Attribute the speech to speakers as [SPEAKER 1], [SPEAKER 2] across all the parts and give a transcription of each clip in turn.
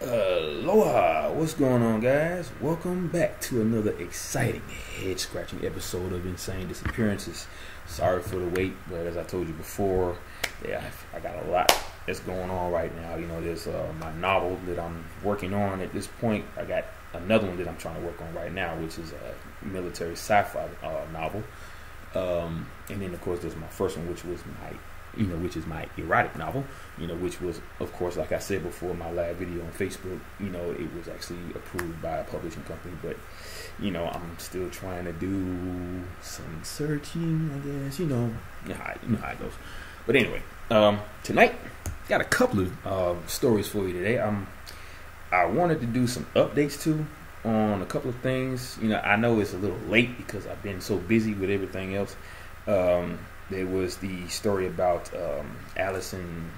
[SPEAKER 1] Aloha, what's going on, guys? Welcome back to another exciting, head-scratching episode of Insane Disappearances. Sorry for the wait, but as I told you before, I got a lot that's going on right now. You know, there's my novel that I'm working on at this point. I got another one that I'm trying to work on right now, which is a military sci-fi novel. And then, of course, there's my first one, which is my erotic novel, which was, of course, like I said before, my live video on Facebook, it was actually approved by a publishing company, but, I'm still trying to do some searching, I guess, you know how it goes. But anyway, tonight, got a couple of stories for you today. I wanted to do some updates, too, on a couple of things. I know it's a little late because I've been so busy with everything else. There was the story about Allison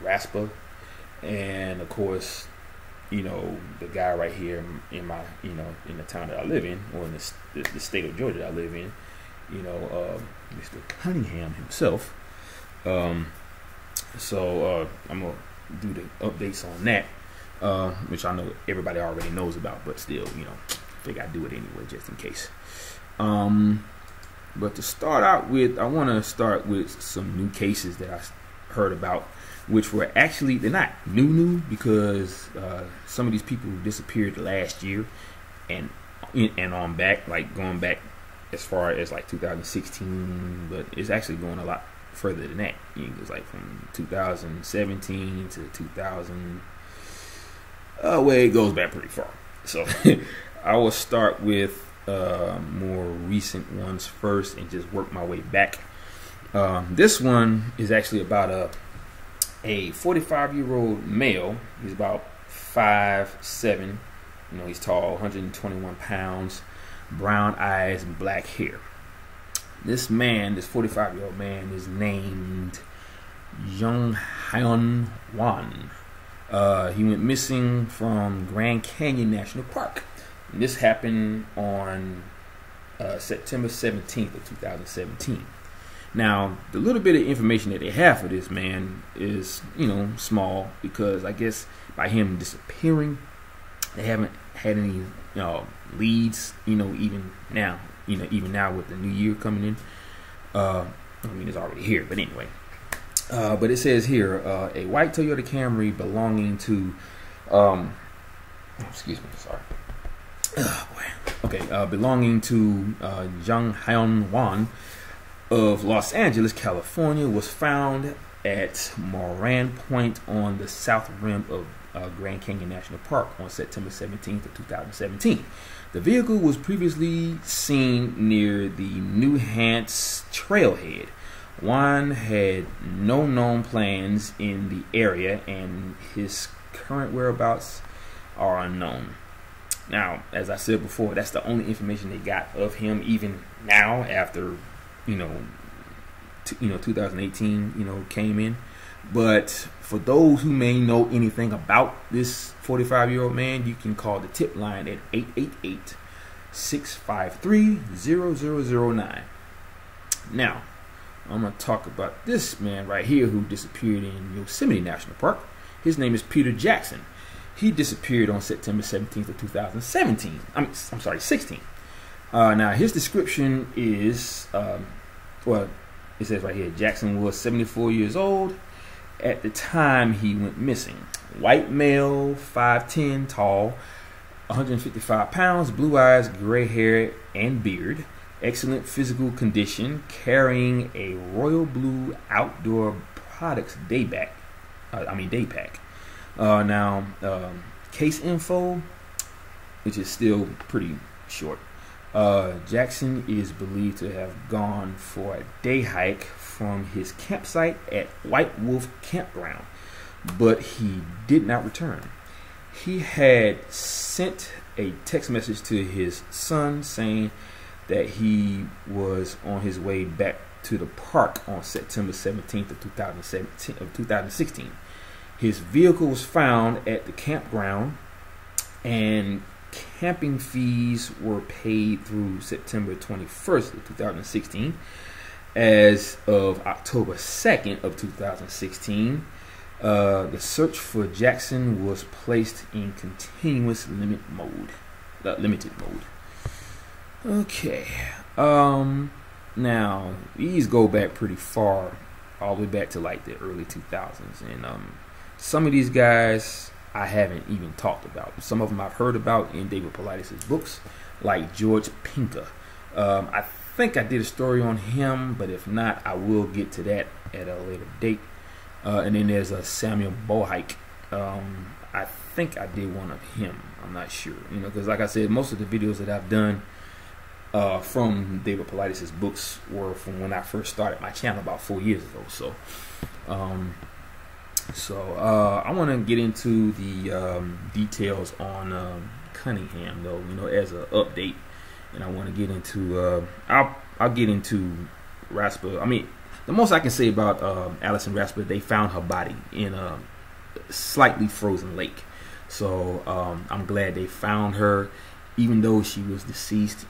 [SPEAKER 1] Raspa, and of course, the guy right here in my, in the town that I live in, or in the state of Georgia that I live in, Mr. Cunningham himself. So I'm gonna do the updates on that, which I know everybody already knows about, but still, figure I'd do it anyway just in case. But to start out with, I want to start with some new cases that I heard about, which were actually, they're not new because some of these people disappeared last year and on back, like going back as far as like 2016, but it's actually going a lot further than that. It's like from 2017 to 2000. Well, it goes back pretty far. So I will start with more recent ones first and just work my way back. This one is actually about a 45-year-old male. He's about 5'7". He's tall, 121 pounds, brown eyes and black hair. This 45-year-old man is named Jung Hyun Wan. He went missing from Grand Canyon National Park. And this happened on September 17th of 2017. Now, the little bit of information that they have for this man is, small, because I guess by him disappearing, they haven't had any leads, even now with the new year coming in. It's already here, but anyway. But it says here, a white Toyota Camry belonging to, excuse me, sorry. Oh, boy. Okay, belonging to Jung Hyun Wan of Los Angeles, California, was found at Moran Point on the south rim of Grand Canyon National Park on September 17th of 2017. The vehicle was previously seen near the New Hants trailhead. Wan had no known plans in the area, and his current whereabouts are unknown. Now, as I said before, that's the only information they got of him, even now after, 2018, came in. But for those who may know anything about this 45-year-old man, you can call the tip line at 888-653-0009. Now, I'm going to talk about this man right here who disappeared in Yosemite National Park. His name is Peter Jackson. He disappeared on September 17th of 2017. I'm sorry, 16. Now, his description is, it says right here, Jackson was 74 years old at the time he went missing. White male, 5'10", tall, 155 pounds, blue eyes, gray hair, and beard. Excellent physical condition, carrying a royal blue outdoor products day pack. Case info, which is still pretty short. Jackson is believed to have gone for a day hike from his campsite at White Wolf Campground, but he did not return. He had sent a text message to his son saying that he was on his way back to the park on September 17th of 2016. His vehicle was found at the campground, and camping fees were paid through September 21st of 2016. As of October 2nd of 2016, The search for Jackson was placed in continuous limited mode. Okay. Now these go back pretty far, all the way back to like the early 2000s, and some of these guys I haven't even talked about. Some of them I've heard about in David Paulides' books, like George Pinker. I think I did a story on him, but if not, I will get to that at a later date. And then there's a Samuel Bohike. I think I did one of him. I'm not sure, because like I said, most of the videos that I've done from David Paulides' books were from when I first started my channel about 4 years ago. So I want to get into the details on Cunningham, though, as an update, and I want to get into I'll get into Rasper. I mean, the most I can say about Allison Rasper, they found her body in a slightly frozen lake. So I'm glad they found her, even though she was deceased.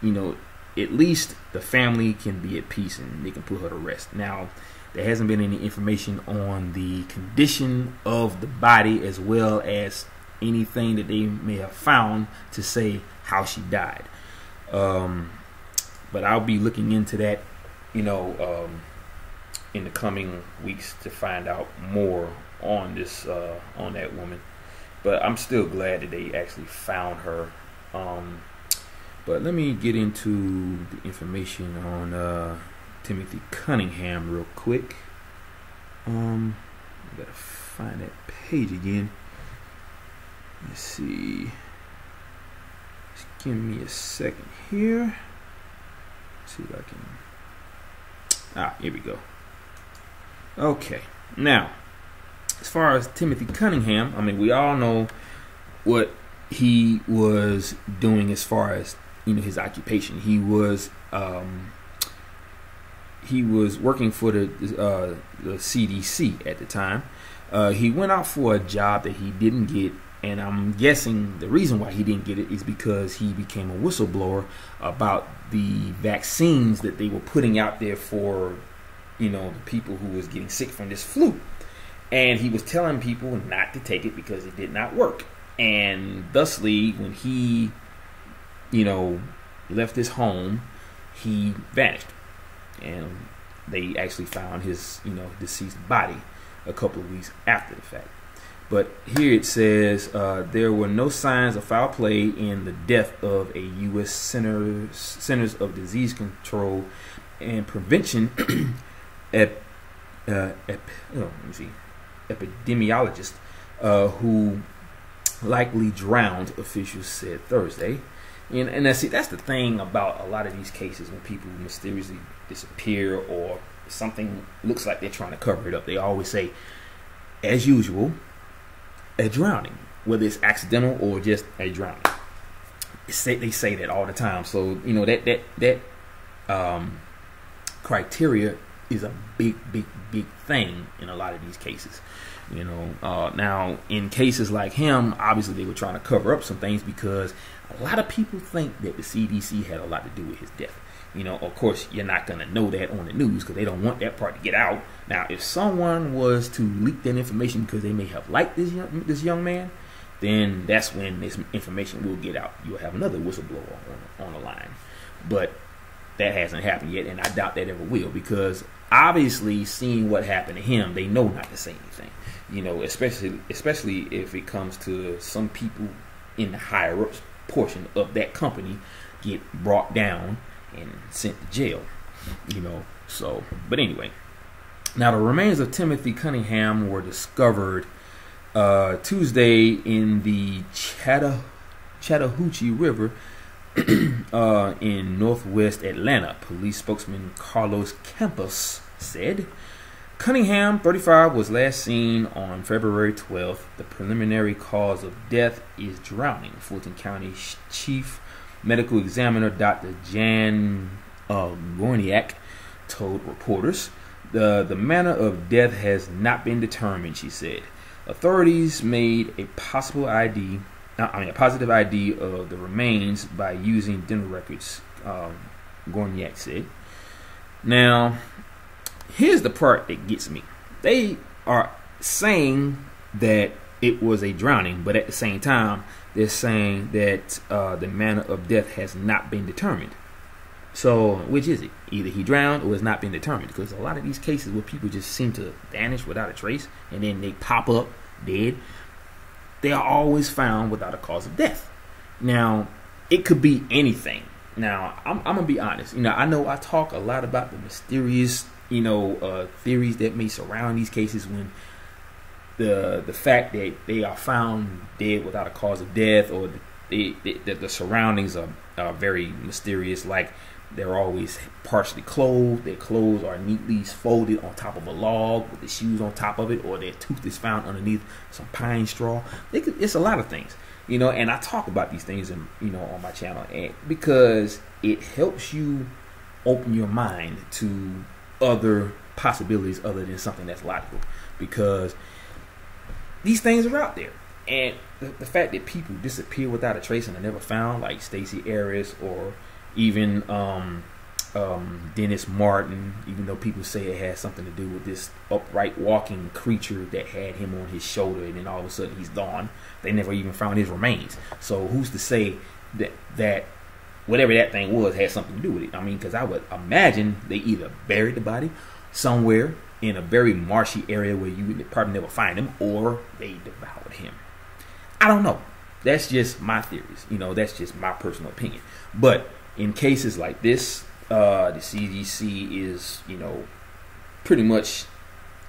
[SPEAKER 1] At least the family can be at peace and they can put her to rest. Now, there hasn't been any information on the condition of the body, as well as anything that they may have found to say how she died. But I'll be looking into that, in the coming weeks to find out more on this, on that woman. But I'm still glad that they actually found her. But let me get into the information on Timothy Cunningham real quick. I gotta find that page again. Let's see. Just give me a second here. Let's see if I can. Here we go. Okay. Now, as far as Timothy Cunningham, I mean, we all know what he was doing as far as his occupation. He was working for the CDC at the time. He went out for a job that he didn't get, and I'm guessing the reason why he didn't get it is because he became a whistleblower about the vaccines that they were putting out there for the people who was getting sick from this flu, and he was telling people not to take it because it did not work. And thusly, when he left his home, he vanished, and they actually found his deceased body a couple of weeks after the fact. But here it says there were no signs of foul play in the death of a U.S. Centers of Disease Control and Prevention epidemiologist who likely drowned, officials said Thursday. And that's the thing about a lot of these cases when people mysteriously disappear or something looks like they're trying to cover it up. They always say, as usual, a drowning, whether it's accidental or just a drowning. They say that all the time. So that criteria is a big thing in a lot of these cases. Now in cases like him, obviously they were trying to cover up some things because a lot of people think that the CDC had a lot to do with his death. Of course, you're not going to know that on the news because they don't want that part to get out. Now, if someone was to leak that information because they may have liked this young man, then that's when this information will get out. You'll have another whistleblower on the line. But that hasn't happened yet, and I doubt that ever will, because obviously, seeing what happened to him, they know not to say anything. Especially if it comes to some people in the higher ups portion of that company get brought down and sent to jail. So, but anyway, now the remains of Timothy Cunningham were discovered Tuesday in the Chattahoochee River in northwest Atlanta. Police spokesman Carlos Campos said Cunningham, 35, was last seen on February 12th. The preliminary cause of death is drowning. Fulton County Chief Medical Examiner Dr. Jan Gorniak told reporters the manner of death has not been determined, she said. Authorities made a positive ID of the remains by using dental records, Gorniak said. Now, here's the part that gets me. They are saying that it was a drowning, but at the same time, they're saying that the manner of death has not been determined. So, which is it? Either he drowned or it's not been determined. Because a lot of these cases where people just seem to vanish without a trace and then they pop up dead, they are always found without a cause of death. Now, it could be anything. Now, I'm going to be honest. I know I talk a lot about the mysterious, theories that may surround these cases when the fact that they are found dead without a cause of death, or the surroundings are very mysterious. Like, they're always partially clothed. Their clothes are neatly folded on top of a log with the shoes on top of it, or their tooth is found underneath some pine straw. It's a lot of things, and I talk about these things on my channel, and because it helps you open your mind to other possibilities other than something that's logical, because these things are out there. And the fact that people disappear without a trace and are never found, like Stacey Harris, or even Dennis Martin, even though people say it has something to do with this upright walking creature that had him on his shoulder and then all of a sudden he's gone. They never even found his remains. So who's to say that whatever that thing was had something to do with it? I mean, because I would imagine they either buried the body somewhere in a very marshy area where you would probably never find him, or they devoured him. I don't know. That's just my theories. That's just my personal opinion. But in cases like this, the CDC is, pretty much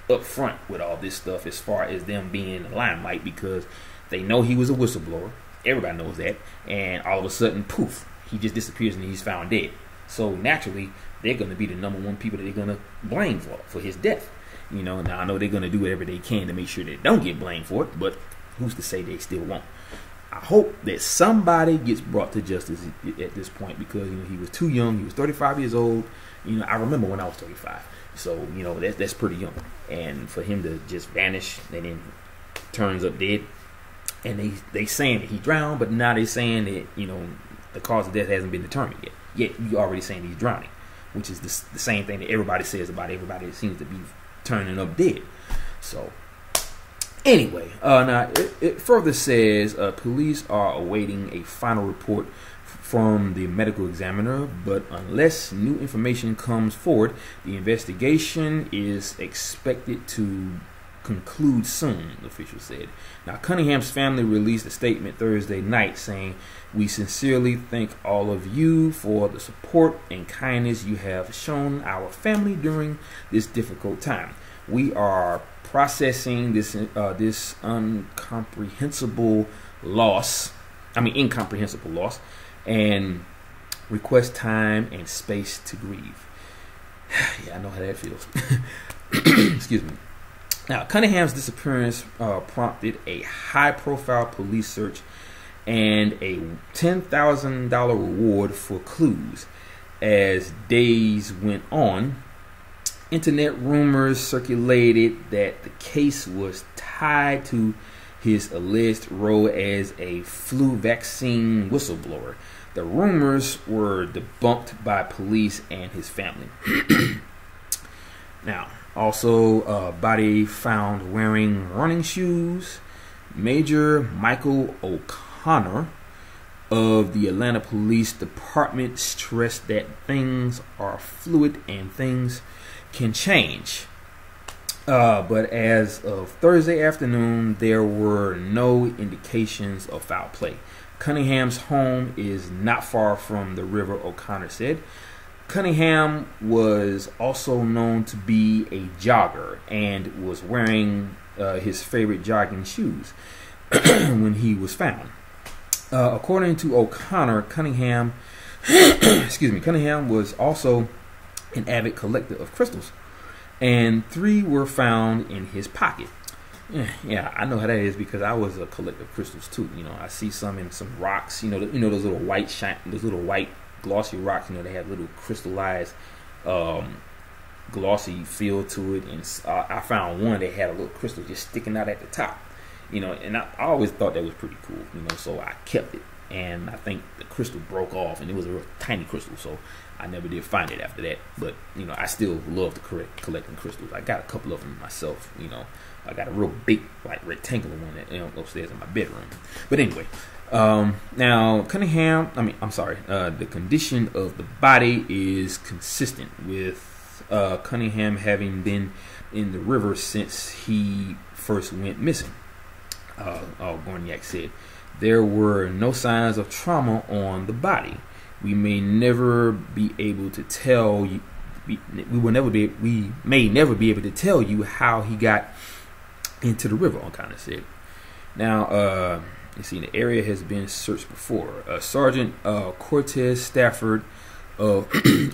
[SPEAKER 1] upfront with all this stuff as far as them being in the limelight, because they know he was a whistleblower. Everybody knows that. And all of a sudden, poof, he just disappears and he's found dead. So naturally, they're going to be the number one people that they're going to blame for his death. Now I know they're going to do whatever they can to make sure they don't get blamed for it, but who's to say they still won't? I hope that somebody gets brought to justice at this point, because he was too young. He was 35 years old. I remember when I was 35. So that's pretty young. And for him to just vanish and then turns up dead, and they saying that he drowned, but now they saying that the cause of death hasn't been determined yet. Yet you already saying he's drowning, which is the same thing that everybody says about everybody that seems to be turning up dead. So anyway, now it further says police are awaiting a final report from the medical examiner, but unless new information comes forward, the investigation is expected to conclude soon, the official said. Now, Cunningham's family released a statement Thursday night saying, "We sincerely thank all of you for the support and kindness you have shown our family during this difficult time. We are processing this incomprehensible loss, and request time and space to grieve." Yeah, I know how that feels. Excuse me. Now, Cunningham's disappearance prompted a high-profile police search and a $10,000 reward for clues. As days went on, internet rumors circulated that the case was tied to his alleged role as a flu vaccine whistleblower. The rumors were debunked by police and his family. Now, also, body found wearing running shoes. Major Michael O'Connor of the Atlanta Police Department stressed that things are fluid and things can change. But as of Thursday afternoon, there were no indications of foul play. Cunningham's home is not far from the river, O'Connor said. Cunningham was also known to be a jogger and was wearing his favorite jogging shoes when he was found. According to O'Connor, Cunningham was also an avid collector of crystals, and 3 were found in his pocket. Yeah, I know how that is, because I was a collector of crystals too. I see some in some rocks. Those little white glossy rocks. They have little crystallized, glossy feel to it. And I found one that had a little crystal just sticking out at the top. And I always thought that was pretty cool. So I kept it. and I think the crystal broke off, and it was a real tiny crystal, so I never did find it after that. But you know, I still love to collecting crystals. I got a couple of them myself. You know, I got a real big, like, rectangular one that, you know, upstairs in my bedroom. But anyway, now Cunningham, the condition of the body is consistent with Cunningham having been in the river since he first went missing. Gorniak said there were no signs of trauma on the body. We may never be able to tell you. We may never be able to tell you how he got into the river. O'Connor said. Now, you see, the area has been searched before. Sergeant Cortez Stafford, a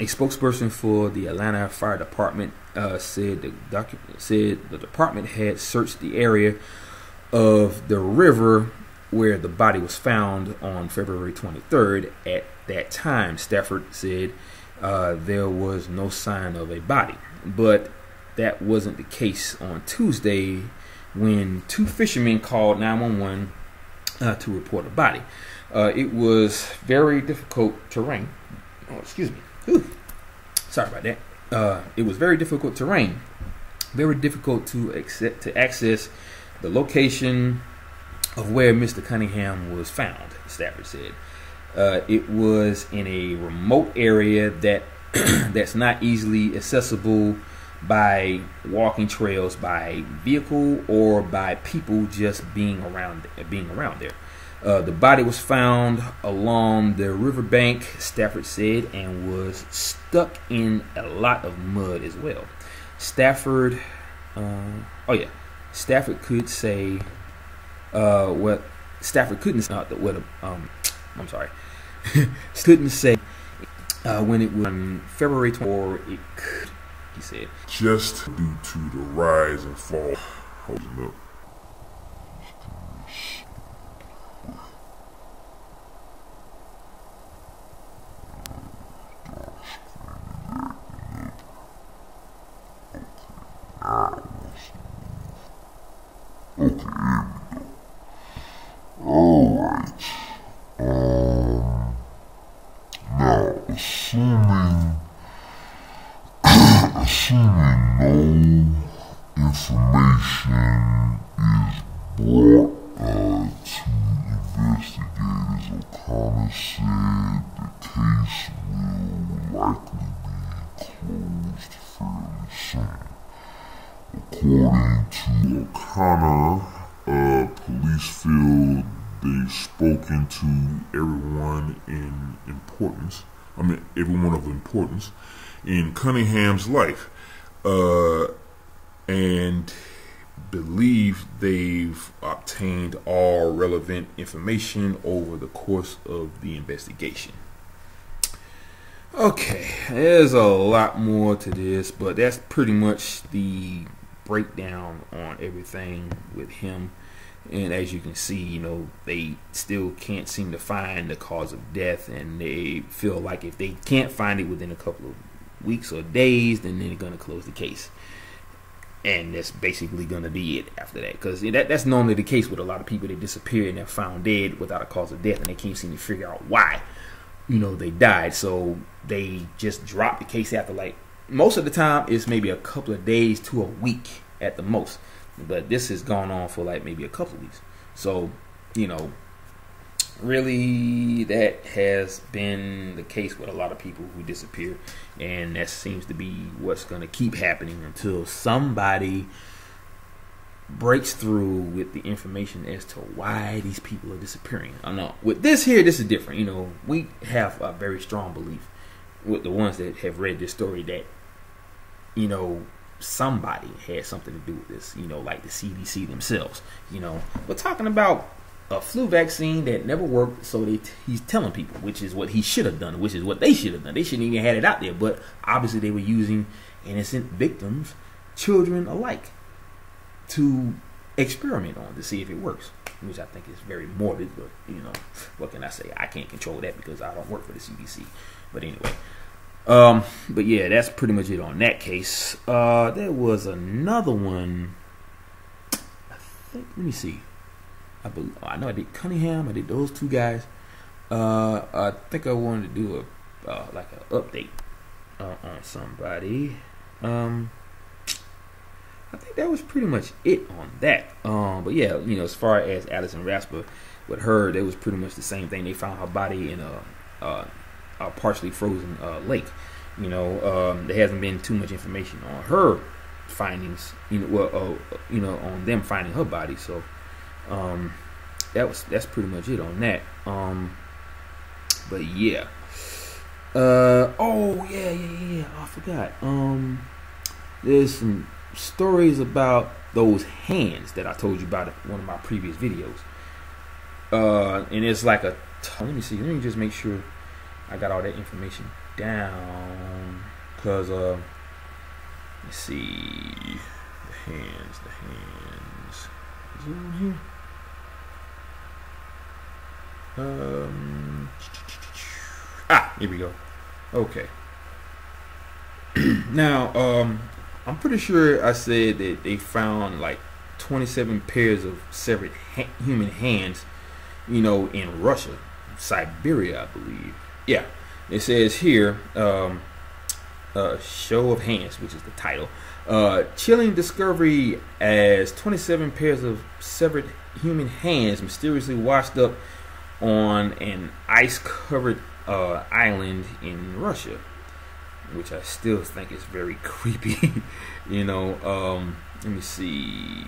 [SPEAKER 1] spokesperson for the Atlanta Fire Department, said the department had searched the area of the river where the body was found on February 23rd. At that time, Stafford said there was no sign of a body, but that wasn't the case on Tuesday when two fishermen called 911 to report a body. It was very difficult terrain. Oh, excuse me. Whew. Sorry about that. It was very difficult terrain. Very difficult to access the location of where Mr. Cunningham was found, Stafford said. It was in a remote area that's not easily accessible by walking trails, by vehicle, or by people just being around there. The body was found along the riverbank, Stafford said, and was stuck in a lot of mud as well. Stafford could say what Stafford couldn't. Couldn't say when it was on February 24th. It could, he said,
[SPEAKER 2] just due to the rise and fall. Holding up. Okay, alright. Now, assuming no information is brought to investigators, O'Connor said the case will likely be closed fairly soon. According to O'Connor, police feel they've spoken to everyone of importance in Cunningham's life, and believe they've obtained all relevant information over the course of the investigation. Okay, there's a lot more to this, but that's pretty much the breakdown on everything with him. And as you can see, you know, they still can't seem to find the cause of death, and they feel like if they can't find it within a couple of weeks or days, then they're going to close the case. And that's basically going to be it after that, because that's normally the case with a lot of people that disappear and they're found dead without a cause of death, and they can't seem to figure out why, you know, they died. So they just drop the case after, like, most of the time it's maybe a couple of days to a week at the most. But this has gone on for like maybe a couple of weeks. So, you know, really that has been the case with a lot of people who disappear. And that seems to be what's going to keep happening until somebody breaks through with the information as to why these people are disappearing. I know with this here, this is different. You know, we have a very strong belief with the ones that have read this story that, you know, somebody had something to do with this, you know, like the CDC themselves. You know, we're talking about a flu vaccine that never worked, so he's telling people, which is what he should have done, which is what they should have done. They shouldn't even had it out there, but obviously they were using innocent victims, children alike, to experiment on to see if it works, which I think is very morbid, but, you know, what can I say? I can't control that because I don't work for the CDC. But anyway, but yeah, that's pretty much it on that case. There was another one, I think, let me see. I know I did Cunningham, I did those two guys.
[SPEAKER 1] I think I wanted to do a like an update on somebody. I think that was pretty much it on that. But yeah, as far as Alison Rasper, with her, it was pretty much the same thing. They found her body in a partially frozen lake. There hasn't been too much information on her findings. On them finding her body. So that's pretty much it on that. But yeah. Oh yeah. I forgot. There's some stories about those hands that I told you about in one of my previous videos. And it's like let me see. Let me just make sure I got all that information down. Cause let's see. The hands. Is it on here? Here we go. Okay. Now, I'm pretty sure I said that they found like 27 pairs of severed human hands, in Russia, Siberia, I believe. Yeah, it says here, Show of Hands, which is the title. Chilling discovery as 27 pairs of severed human hands mysteriously washed up on an ice-covered island in Russia, which I still think is very creepy. Let me see,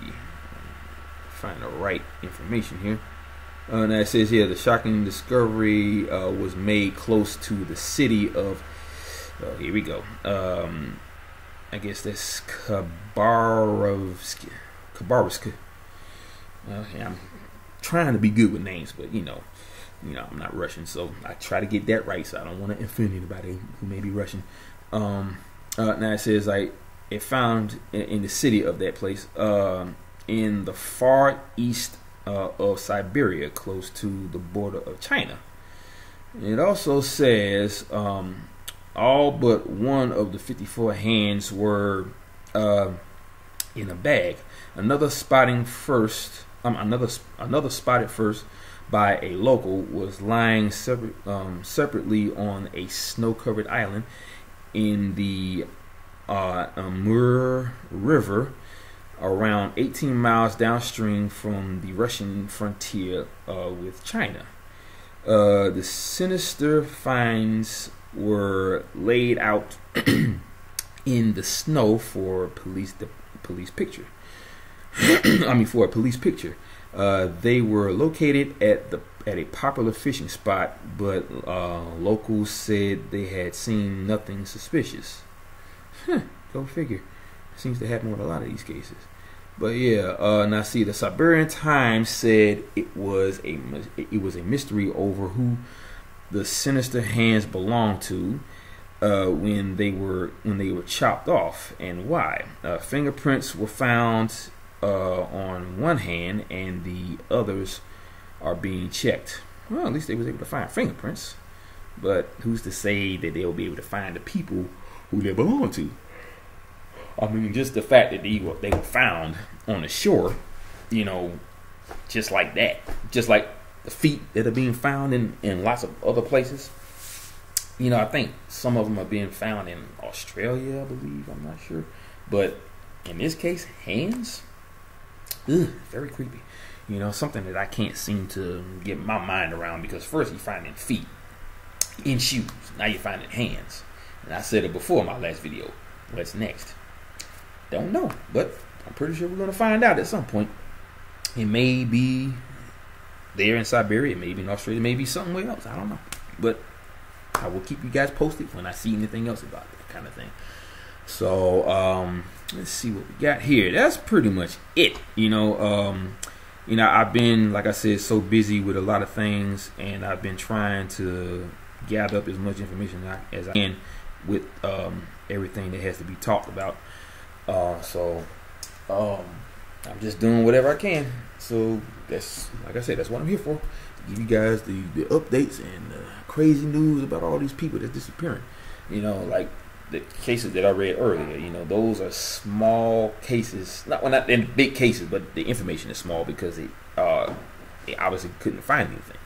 [SPEAKER 1] find the right information here. Now it says here the shocking discovery was made close to the city of here we go. I guess that's Khabarovsk. I'm trying to be good with names, but I'm not Russian, so I try to get that right, so I don't want to offend anybody who may be Russian. Now it says like it found in the city of that place, in the far east of Siberia, close to the border of China. It also says all but one of the 54 hands were in a bag. Another spotted first by a local was lying separately on a snow-covered island in the Amur River, around 18 miles downstream from the Russian frontier with China. The sinister finds were laid out in the snow for a police picture. For a police picture. They were located at a popular fishing spot, but locals said they had seen nothing suspicious. Go figure. Seems to happen with a lot of these cases. But yeah, now see, the Siberian Times said it was a mystery over who the sinister hands belonged to when they were chopped off and why. Fingerprints were found on one hand, and the others are being checked. Well, at least they was able to find fingerprints, but who's to say that they'll be able to find the people who they belong to? I mean, just the fact that they were found on the shore, just like that, just like the feet that are being found in lots of other places. I think some of them are being found in Australia, I believe. I'm not sure, but in this case, hands. Very creepy. Something that I can't seem to get my mind around, because first you're finding feet in shoes, now you're finding hands. And I said it before in my last video. What's next? Don't know, but I'm pretty sure we're going to find out at some point. It may be there in Siberia, it may be in Australia, it may be somewhere else. I don't know. But I will keep you guys posted when I see anything else about it, kind of thing. So, let's see what we got here. That's pretty much it. I've been, like I said, so busy with a lot of things, and I've been trying to gather up as much information as I can with everything that has to be talked about. So I'm just doing whatever I can. So that's, like I said, that's what I'm here for. To give you guys the updates and crazy news about all these people that's disappearing. Like the cases that I read earlier, those are small cases. Not big cases, but the information is small because they obviously couldn't find anything.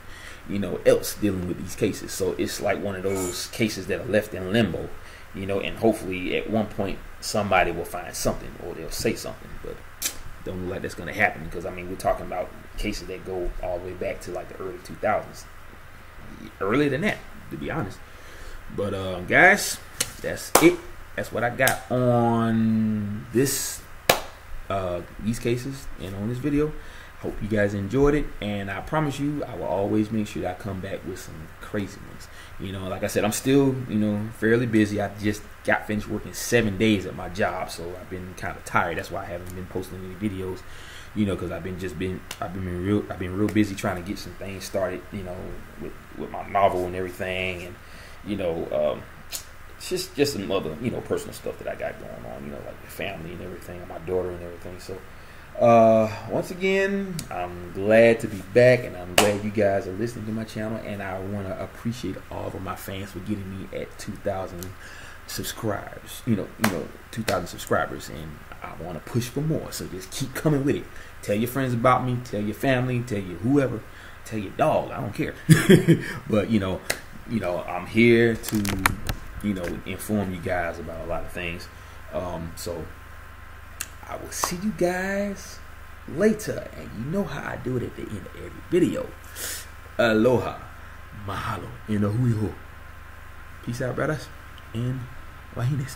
[SPEAKER 2] else dealing with these cases. So it's like one of those cases that are left in limbo, and hopefully at one point somebody will find something or they'll say something, but don't look like that's going to happen, because we're talking about cases that go all the way back to like the early 2000s, earlier than that, to be honest. But guys, that's it. That's what I got on this these cases and on this video. Hope you guys enjoyed it, and I promise you I will always make sure that I come back with some crazy ones. Like I said, I'm still fairly busy. I just got finished working 7 days at my job, so I've been kind of tired. That's why I haven't been posting any videos, because I've been real busy trying to get some things started, with my novel and everything, and just some other personal stuff that I got going on, like the family and everything, and my daughter and everything. So once again, I'm glad to be back, and I'm glad you guys are listening to my channel, and I want to appreciate all of my fans for getting me at 2,000 subscribers. 2,000 subscribers, and I want to push for more. So just keep coming with it. Tell your friends about me. Tell your family. Tell your whoever. Tell your dog. I don't care. But I'm here to inform you guys about a lot of things. So I will see you guys later, and you know how I do it at the end of every video. Aloha, mahalo, and a hui ho. Peace out, brothers and wahines.